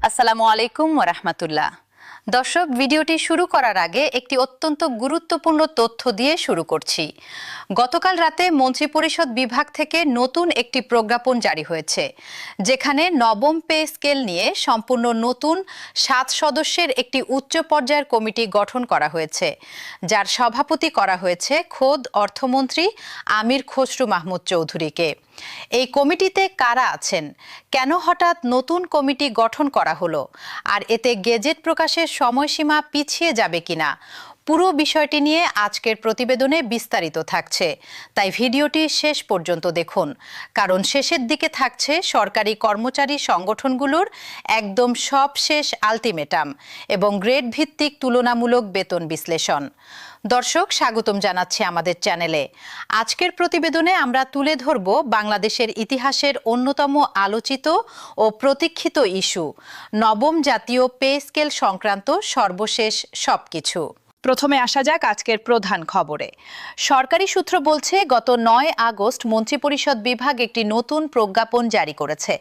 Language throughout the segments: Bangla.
আসসালামু আলাইকুম ওয়া রাহমাতুল্লাহ। দর্শক, ভিডিওটি শুরু করার আগে একটি অত্যন্ত গুরুত্বপূর্ণ তথ্য দিয়ে শুরু করছি। গতকাল রাতে মন্ত্রিপরিষদ বিভাগ থেকে নতুন একটি প্রজ্ঞাপন জারি হয়েছে, যেখানে নবম পে স্কেল নিয়ে সম্পূর্ণ নতুন 7 সদস্যের একটি উচ্চ পর্যায়ের কমিটি গঠন করা হয়েছে, যার সভাপতি করা হয়েছে খোদ অর্থমন্ত্রী আমির খসরু মাহমুদ চৌধুরীকে। এই কমিটিতে কারা আছেন, কেন হঠাৎ নতুন কমিটি গঠন করা হলো, আর এতে গেজেট প্রকাশের সময়সীমা পিছিয়ে যাবে কিনা, পুরো বিষয়টি নিয়ে আজকের প্রতিবেদনে বিস্তারিত থাকছে। তাই ভিডিওটি শেষ পর্যন্ত দেখুন, কারণ শেষের দিকে থাকছে সরকারি কর্মচারী সংগঠনগুলোর একদম সবশেষ আলটিমেটাম এবং গ্রেড ভিত্তিক তুলনামূলক বেতন বিশ্লেষণ। দর্শক, স্বাগতম জানাচ্ছি আমাদের চ্যানেলে। আজকের প্রতিবেদনে আমরা তুলে ধরব বাংলাদেশের ইতিহাসের অন্যতম আলোচিত ও প্রতীক্ষিত ইস্যু, নবম জাতীয় পে স্কেল সংক্রান্ত সর্বশেষ সবকিছু। প্রথমে আসা যাক আজকের প্রধান খবরে। সরকারি সূত্র বলছে, গত 9 আগস্ট মন্ত্রিপরিষদ বিভাগ একটি নতুন প্রজ্ঞাপন জারি করেছে,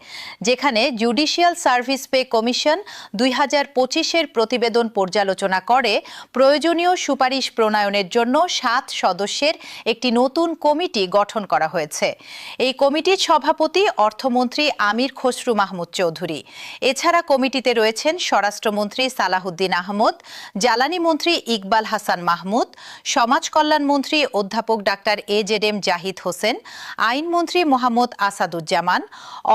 যেখানে জুডিশিয়াল সার্ভিস পে কমিশন 2025-এর প্রতিবেদন পর্যালোচনা করে প্রয়োজনীয় সুপারিশ প্রণয়নের জন্য 7 সদস্যের একটি নতুন কমিটি গঠন করা হয়েছে। এই কমিটির সভাপতি অর্থমন্ত্রী আমির খসরু মাহমুদ চৌধুরী। এছাড়া কমিটিতে রয়েছেন স্বরাষ্ট্রমন্ত্রী সালাহুদ্দিন আহমদ, জ্বালানি মন্ত্রী ইকবাল হাসান মাহমুদ, সমাজ কল্যাণ মন্ত্রী অধ্যাপক ডাক্তার এজেডএম জাহিদ হোসেন, আইনমন্ত্রী মোহাম্মদ আসাদুজ্জামান,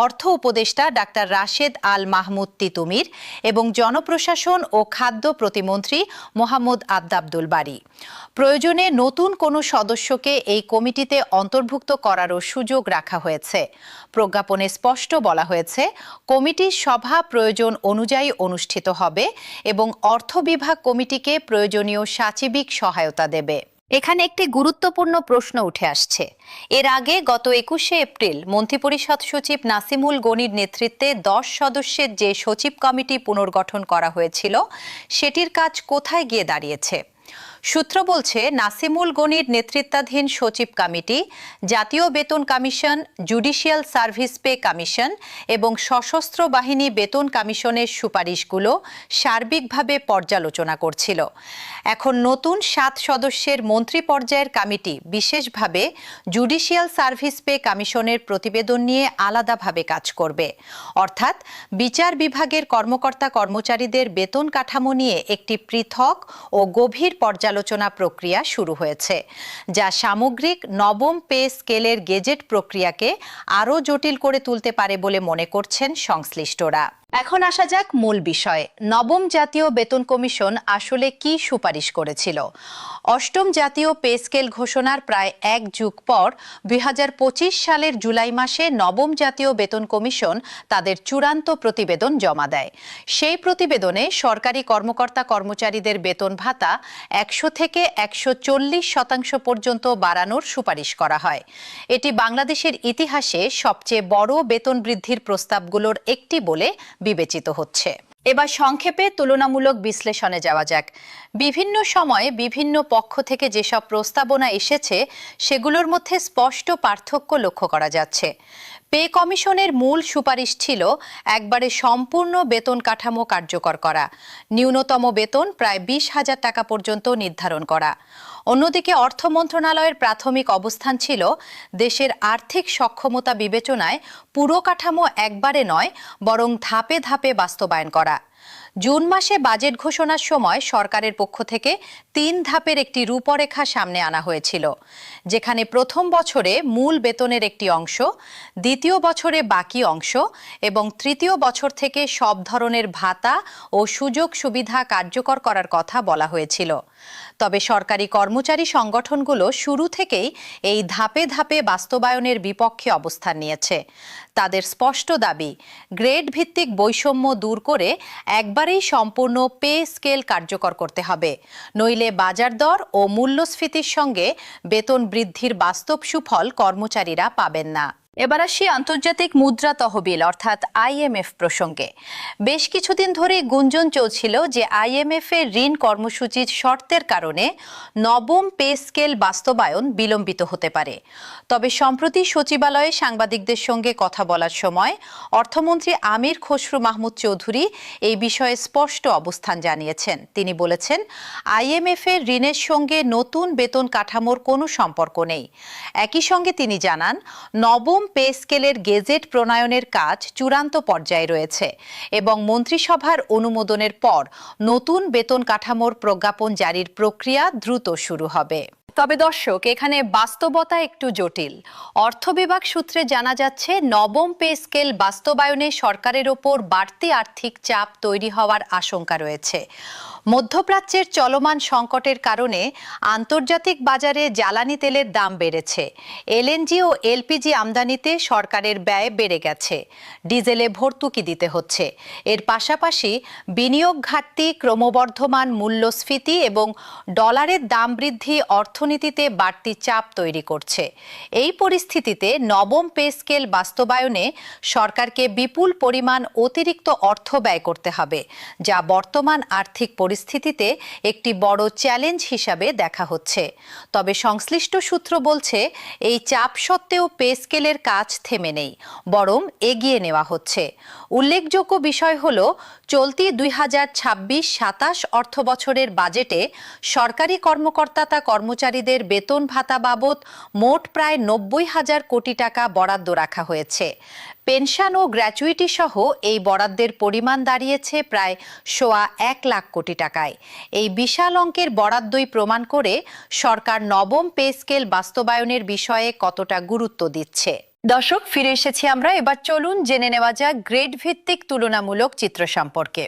অর্থ উপদেষ্টা ডাক্তার রাশেদ আল মাহমুদ তিতুমির এবং জনপ্রশাসন ও খাদ্য প্রতিমন্ত্রী মোহাম্মদ আব্দুল বারী। প্রয়োজনে নতুন কোনো সদস্যকে এই কমিটিতে অন্তর্ভুক্ত করারও সুযোগ রাখা হয়েছে। প্রজ্ঞাপনে স্পষ্ট বলা হয়েছে, কমিটির সভা প্রয়োজন অনুযায়ী অনুষ্ঠিত হবে এবং অর্থ বিভাগ কমিটিকে প্রয়োজনীয় সাচিবিক সহায়তা দেবে। এখানে একটি গুরুত্বপূর্ণ প্রশ্ন উঠে আসছে। এর আগে গত 21শে এপ্রিল মন্ত্রিপরিষদ সচিব নাসিমুল গনির নেতৃত্বে 10 সদস্যের যে সচিব কমিটি পুনর্গঠন করা হয়েছিল, সেটির কাজ কোথায় গিয়ে দাঁড়িয়েছে? সূত্র বলছে, নাসিমুল গনির নেতৃত্বাধীন সচিব কমিটি জাতীয় বেতন commission, judicial service pay commission এবং সশস্ত্র বাহিনী বেতন কমিশনের সুপারিশগুলো সার্বিকভাবে পর্যালোচনা করছিল। এখন নতুন 7 সদস্যের মন্ত্রী পর্যায়ের কমিটি বিশেষভাবে জুডিশিয়াল সার্ভিস পে কমিশনের প্রতিবেদন নিয়ে আলাদাভাবে কাজ করবে। অর্থাৎ বিচার বিভাগের কর্মকর্তা কর্মচারীদের বেতন কাঠামো নিয়ে একটি পৃথক ও গভীর পর্যালোচনা প্রক্রিয়া শুরু হয়েছে, যা সামগ্রিক নবম পে স্কেলের গেজেট প্রক্রিয়াকে আরও জটিল করে তুলতে পারে বলে মনে করছেন সংশ্লিষ্টরা। এখন আসা যাক মূল বিষয়ে। নবম জাতীয় বেতন কমিশন আসলে কি সুপারিশ করেছিল? অষ্টম জাতীয় পে স্কেল ঘোষণার প্রায় 1 যুগ পর 2025 সালের জুলাই মাসে নবম জাতীয় বেতন কমিশন তাদের চূড়ান্ত প্রতিবেদন জমা দেয়। সেই প্রতিবেদনে সরকারি কর্মকর্তা কর্মচারীদের বেতন ভাতা 100 থেকে 140% পর্যন্ত বাড়ানোর সুপারিশ করা হয়। এটি বাংলাদেশের ইতিহাসে সবচেয়ে বড় বেতন বৃদ্ধির প্রস্তাবগুলোর একটি বলে বিবেচিত হচ্ছে। এবার সংক্ষেপে তুলনামূলক বিশ্লেষণে যাওয়া যাক। বিভিন্ন সময়ে বিভিন্ন পক্ষ থেকে যেসব প্রস্তাবনা এসেছে, সেগুলোর মধ্যে স্পষ্ট পার্থক্য লক্ষ্য করা যাচ্ছে। পে কমিশনের মূল সুপারিশ ছিল একবারে সম্পূর্ণ বেতন কাঠামো কার্যকর করা, ন্যূনতম বেতন প্রায় 20,000 টাকা পর্যন্ত নির্ধারণ করা। অন্যদিকে অর্থ মন্ত্রণালয়ের প্রাথমিক অবস্থান ছিল দেশের আর্থিক সক্ষমতা বিবেচনায় পুরো কাঠামো একবারে নয়, বরং ধাপে ধাপে বাস্তবায়ন করা। জুন মাসে বাজেট ঘোষণার সময় সরকারের পক্ষ থেকে 3 ধাপের একটি রূপরেখা সামনে আনা হয়েছিল, যেখানে প্রথম বছরে মূল বেতনের একটি অংশ, দ্বিতীয় বছরে বাকি অংশ এবং তৃতীয় বছর থেকে সব ধরনের ভাতা ও সুযোগ সুবিধা কার্যকর করার কথা বলা হয়েছিল। তবে সরকারি কর্মচারী সংগঠনগুলো শুরু থেকেই এই ধাপে ধাপে বাস্তবায়নের বিপক্ষে অবস্থান নিয়েছে। তাদের স্পষ্ট দাবি, গ্রেড ভিত্তিক বৈষম্য দূর করে একবারেই সম্পূর্ণ পে স্কেল কার্যকর করতে হবে, নইলে বাজার দর ও মূল্যস্ফীতির সঙ্গে বেতন বৃদ্ধির বাস্তব সুফল কর্মচারীরা পাবেন না। এবার আসি আন্তর্জাতিক মুদ্রা তহবিল অর্থাৎ আইএমএফ প্রসঙ্গে। বেশ কিছুদিন ধরে গুঞ্জন চলছিল যে আইএমএফ এর ঋণ কর্মসূচির শর্তের কারণে নবম পে স্কেল বাস্তবায়ন বিলম্বিত হতে পারে। তবে সম্প্রতি সচিবালয়ে সাংবাদিকদের সঙ্গে কথা বলার সময় অর্থমন্ত্রী আমির খসরু মাহমুদ চৌধুরী এই বিষয়ে স্পষ্ট অবস্থান জানিয়েছেন। তিনি বলেছেন, আইএমএফ এর ঋণের সঙ্গে নতুন বেতন কাঠামোর কোনো সম্পর্ক নেই। একই সঙ্গে তিনি জানান, নবম পে স্কেলের গেজেট প্রণয়নের কাজ চূড়ান্ত পর্যায়ে রয়েছে এবং মন্ত্রিসভার অনুমোদনের পর নতুন বেতন কাঠামোর প্রজ্ঞাপন জারির প্রক্রিয়া দ্রুত শুরু হবে। তবে দর্শক, এখানে বাস্তবতা একটু জটিল। অর্থ বিভাগ সূত্রে জানা যাচ্ছে, নবম পে স্কেল বাস্তবায়নে সরকারের ওপর বাড়তি আর্থিক চাপ তৈরি হওয়ার আশঙ্কা রয়েছে। মধ্যপ্রাচ্যের চলমান সংকটের কারণে আন্তর্জাতিক বাজারে জ্বালানি তেলের দাম বেড়েছে। এলএনজি ও এলপিজি আমদানিতে সরকারের ব্যয় বেড়ে গেছে। ডিজেলে ভর্তুকি দিতে হচ্ছে। এর পাশাপাশি বিনিয়োগ ঘাটতি, ক্রমবর্ধমান মূল্যস্ফীতি এবং ডলারের দাম বৃদ্ধি অর্থনীতিতে বাড়তি চাপ তৈরি করছে। এই পরিস্থিতিতে নবম পে স্কেল বাস্তবায়নে সরকারকে বিপুল পরিমাণ অতিরিক্ত অর্থ ব্যয় করতে হবে, যা বর্তমান আর্থিক পরিস্থিতিতে একটি বড় চ্যালেঞ্জ হিসাবে দেখা হচ্ছে। তবে সংশ্লিষ্ট সূত্র বলছে, এই চাপ সত্ত্বেও পে স্কেলের কাজ থেমে নেই, বরং এগিয়ে নেওয়া হচ্ছে। উল্লেখযোগ্য বিষয় হল, চলতি 2026-27 অর্থ বছরের বাজেটে সরকারি কর্মকর্তা কর্মচারীদের বেতন ভাতা বাবদ মোট প্রায় 90,000 কোটি টাকা বরাদ্দ রাখা হয়েছে। পেনশন ও গ্র্যাচুইটি সহ এই বরাদ্দের পরিমাণ দাঁড়িয়েছে প্রায় 1.25 লাখ কোটি টাকায়। এই বিশাল অঙ্কের বরাদ্দই প্রমাণ করে সরকার নবম পে স্কেল বাস্তবায়নের বিষয়ে কতটা গুরুত্ব দিচ্ছে। দর্শক, ফিরে এসেছি আমরা। এবার চলুন জেনে নেওয়া যাক গ্রেড ভিত্তিক তুলনামূলক চিত্র সম্পর্কে।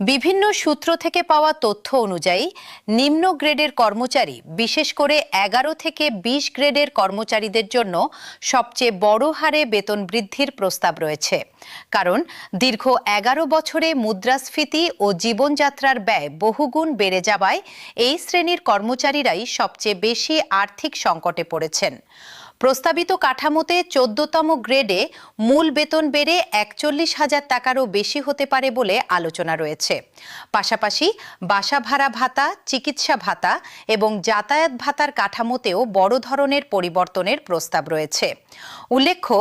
বিভিন্ন সূত্র থেকে পাওয়া তথ্য অনুযায়ী নিম্ন গ্রেডের কর্মচারী, বিশেষ করে 11 থেকে 20 গ্রেডের কর্মচারীদের জন্য সবচেয়ে বড় হারে বেতন বৃদ্ধির প্রস্তাব রয়েছে। কারণ দীর্ঘ 11 বছরে মুদ্রাস্ফীতি ও জীবনযাত্রার ব্যয় বহুগুণ বেড়ে যাওয়ায় এই শ্রেণীর কর্মচারীরাই সবচেয়ে বেশি আর্থিক সংকটে পড়েছেন। প্রস্তাবিত কাঠামোতে 14তম গ্রেডে মূল বেতন বেড়ে 41,000 টাকারও বেশি হতে পারে বলে আলোচনা রয়েছে। পাশাপাশি বাসা ভাড়া ভাতা, চিকিৎসা ভাতা এবং যাতায়াত ভাতার কাঠামোতেও বড় ধরনের পরিবর্তনের প্রস্তাব রয়েছে। উল্লেখ্য,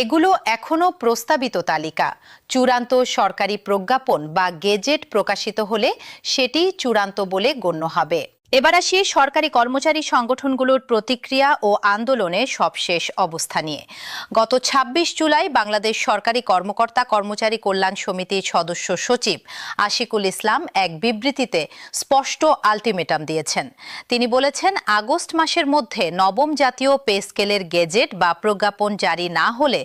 এগুলো এখনও প্রস্তাবিত তালিকা। চূড়ান্ত সরকারি প্রজ্ঞাপন বা গেজেট প্রকাশিত হলে সেটি চূড়ান্ত বলে গণ্য হবে। এবার আসি সরকারি কর্মচারী সংগঠনগুলোর প্রতিক্রিয়া ও আন্দোলনের সবশেষ অবস্থা নিয়ে। গত 26 জুলাই বাংলাদেশ সরকারি কর্মকর্তা কর্মচারী কল্যাণ সমিতির সদস্য সচিব আশিকুল ইসলাম এক বিবৃতিতে স্পষ্ট আলটিমেটাম দিয়েছেন। তিনি বলেছেন, আগস্ট মাসের মধ্যে নবম জাতীয় পে স্কেলের গেজেট বা প্রজ্ঞাপন জারি না হলে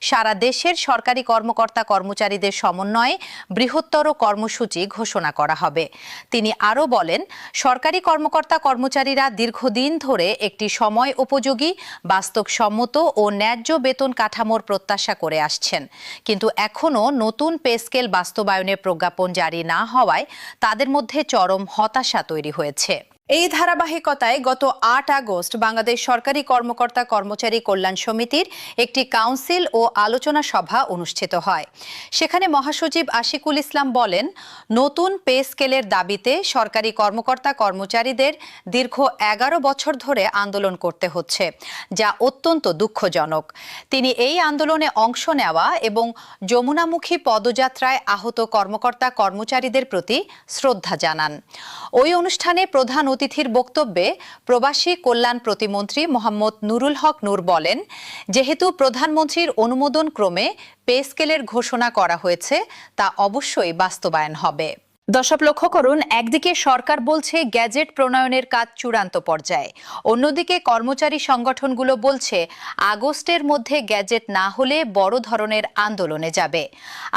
সারা দেশের সরকারি কর্মকর্তা কর্মচারীদের সমন্বয়ে বৃহত্তর কর্মসূচি ঘোষণা করা হবে। তিনি আরও বলেন, সরকারি কর্মকর্তা কর্মচারীরা দীর্ঘদিন ধরে একটি সময় উপযোগী, বাস্তবসম্মত ও ন্যায্য বেতন কাঠামোর প্রত্যাশা করে আসছেন। কিন্তু এখনও নতুন পে স্কেল বাস্তবায়নের প্রজ্ঞাপন জারি না হওয়ায় তাদের মধ্যে চরম হতাশা তৈরি হয়েছে। এই ধারাবাহিকতায় গত 8 আগস্ট বাংলাদেশ সরকারি কর্মকর্তা কর্মচারী কল্যাণ সমিতির একটি কাউন্সিল ও আলোচনা সভা অনুষ্ঠিত হয়। সেখানে মহাসচিব আশিকুল ইসলাম বলেন, নতুন পে স্কেলের দাবিতে সরকারি কর্মকর্তা কর্মচারীদের দীর্ঘ 11 বছর ধরে আন্দোলন করতে হচ্ছে, যা অত্যন্ত দুঃখজনক। তিনি এই আন্দোলনে অংশ নেওয়া এবং যমুনামুখী পদযাত্রায় আহত কর্মকর্তা কর্মচারীদের প্রতি শ্রদ্ধা জানান। ওই অনুষ্ঠানে প্রধান অতিথির বক্তব্যে প্রবাসী কল্যাণ প্রতিমন্ত্রী মোহাম্মদ নুরুল হক নূর বলেন, যেহেতু প্রধানমন্ত্রীর অনুমোদন ক্রমে পে স্কেলের ঘোষণা করা হয়েছে, তা অবশ্যই বাস্তবায়ন হবে। দর্শক, লক্ষ্য করুন, একদিকে সরকার বলছে গ্যাজেট প্রণয়নের কাজ চূড়ান্ত পর্যায়ে, অন্যদিকে কর্মচারী সংগঠনগুলো বলছে আগস্টের মধ্যে গ্যাজেট না হলে বড় ধরনের আন্দোলনে যাবে।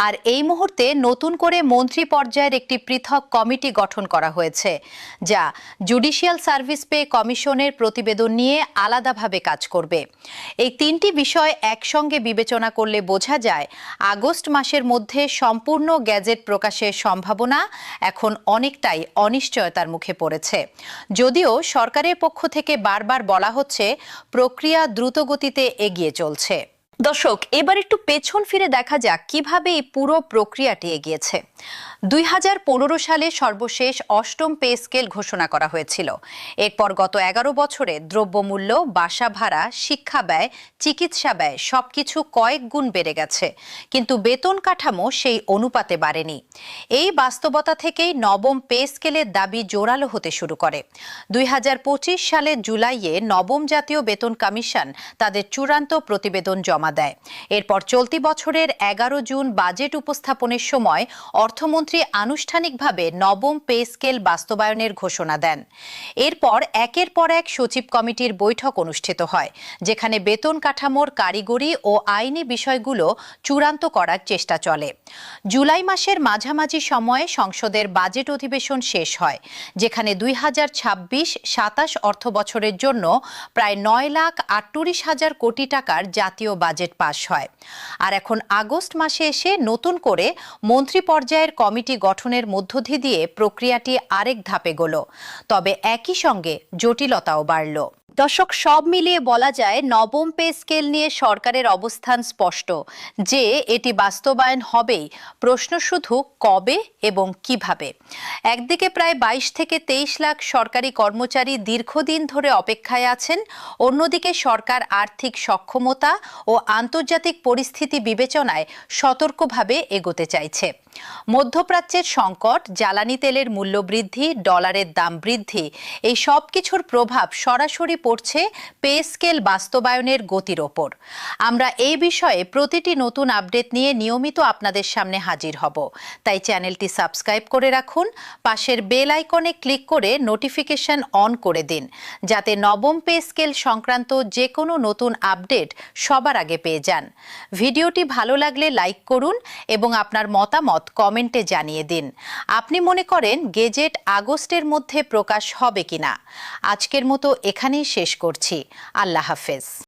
আর এই মুহূর্তে নতুন করে মন্ত্রী পর্যায়ের একটি পৃথক কমিটি গঠন করা হয়েছে, যা জুডিশিয়াল সার্ভিস পে কমিশনের প্রতিবেদন নিয়ে আলাদাভাবে কাজ করবে। এই তিনটি বিষয় একসঙ্গে বিবেচনা করলে বোঝা যায় আগস্ট মাসের মধ্যে সম্পূর্ণ গ্যাজেট প্রকাশের সম্ভাবনা এখন অনেকটাই অনিশ্চয়তার মুখে পড়েছে। যদিও সরকারের পক্ষ থেকে বারবার বলা হচ্ছে প্রক্রিয়া দ্রুতগতিতে এগিয়ে চলছে। দর্শক, এবার একটু পেছন ফিরে দেখা যাক কিভাবে এই পুরো প্রক্রিয়াটি এগিয়েছে। 2015 সালে সর্বশেষ অষ্টম পে স্কেল ঘোষণা করা হয়েছিল। এরপর গত 11 বছরে দ্রব্যমূল্য, বাসা ভাড়া, শিক্ষা ব্যয়, চিকিৎসা ব্যয় সবকিছু কয়েক গুণ বেড়ে গেছে, কিন্তু বেতন কাঠামো সেই অনুপাতে বাড়েনি। এই বাস্তবতা থেকেই নবম পে স্কেলের দাবি জোরালো হতে শুরু করে। 2025 সালের জুলাইয়ে নবম জাতীয় বেতন কমিশন তাদের চূড়ান্ত প্রতিবেদন জমা দেয়। এরপর চলতি বছরের 11 জুন বাজেট উপস্থাপনের সময় অর্থমন্ত্রী আনুষ্ঠানিকভাবে নবম পে স্কেল বাস্তবায়নের ঘোষণা দেন। এরপর একের পর এক সচিব কমিটির বৈঠক অনুষ্ঠিত হয়, যেখানে বেতন কাঠামোর কারিগরি ও আইনি বিষয়গুলো চূড়ান্ত করার চেষ্টা চলে। জুলাই মাসের মাঝামাঝি সময়ে সংসদের বাজেট অধিবেশন শেষ হয়, যেখানে 2026-27 অর্থ বছরের জন্য প্রায় 9,38,000 কোটি টাকার জাতীয় বাজেট পাস হয়। আর এখন আগস্ট মাসে এসে নতুন করে মন্ত্রী পর্যায়ের কমিটি গঠনের মধ্য দিয়ে প্রক্রিয়াটি আরেক ধাপে এগোল। তবে একই সঙ্গে জটিলতাও বাড়ল। দর্শক, সব মিলিয়ে বলা যায় নবম পে স্কেল নিয়ে সরকারের অবস্থান স্পষ্ট যে এটি বাস্তবায়ন হবেই, প্রশ্ন শুধু কবে এবং কিভাবে। একদিকে প্রায় 22 থেকে 23 লাখ সরকারি কর্মচারী দীর্ঘদিন ধরে অপেক্ষায় আছেন, অন্যদিকে সরকার আর্থিক সক্ষমতা ও আন্তর্জাতিক পরিস্থিতি বিবেচনায় সতর্কভাবে এগোতে চাইছে। মধ্যপ্রাচ্যের সংকট, জ্বালানি তেলের মূল্য বৃদ্ধি, ডলারের দাম বৃদ্ধি, এই সব কিছুর প্রভাব সরাসরি পড়ছে পে স্কেল বাস্তবায়নের গতির ওপর। আমরা এই বিষয়ে প্রতিটি নতুন আপডেট নিয়ে নিয়মিত আপনাদের সামনে হাজির হব, তাই চ্যানেলটি সাবস্ক্রাইব করে রাখুন, পাশের বেল আইকনে ক্লিক করে নোটিফিকেশন অন করে দিন, যাতে নবম পে স্কেল সংক্রান্ত যে কোনো নতুন আপডেট সবার আগে পেয়ে যান। ভিডিওটি ভালো লাগলে লাইক করুন এবং আপনার মতামত কমেন্টে জানিয়ে দিন। আপনি মনে করেন গেজেট আগস্টের মধ্যে প্রকাশ হবে কিনা? আজকের মতো এখানেই শেষ করছি। আল্লাহ হাফেজ।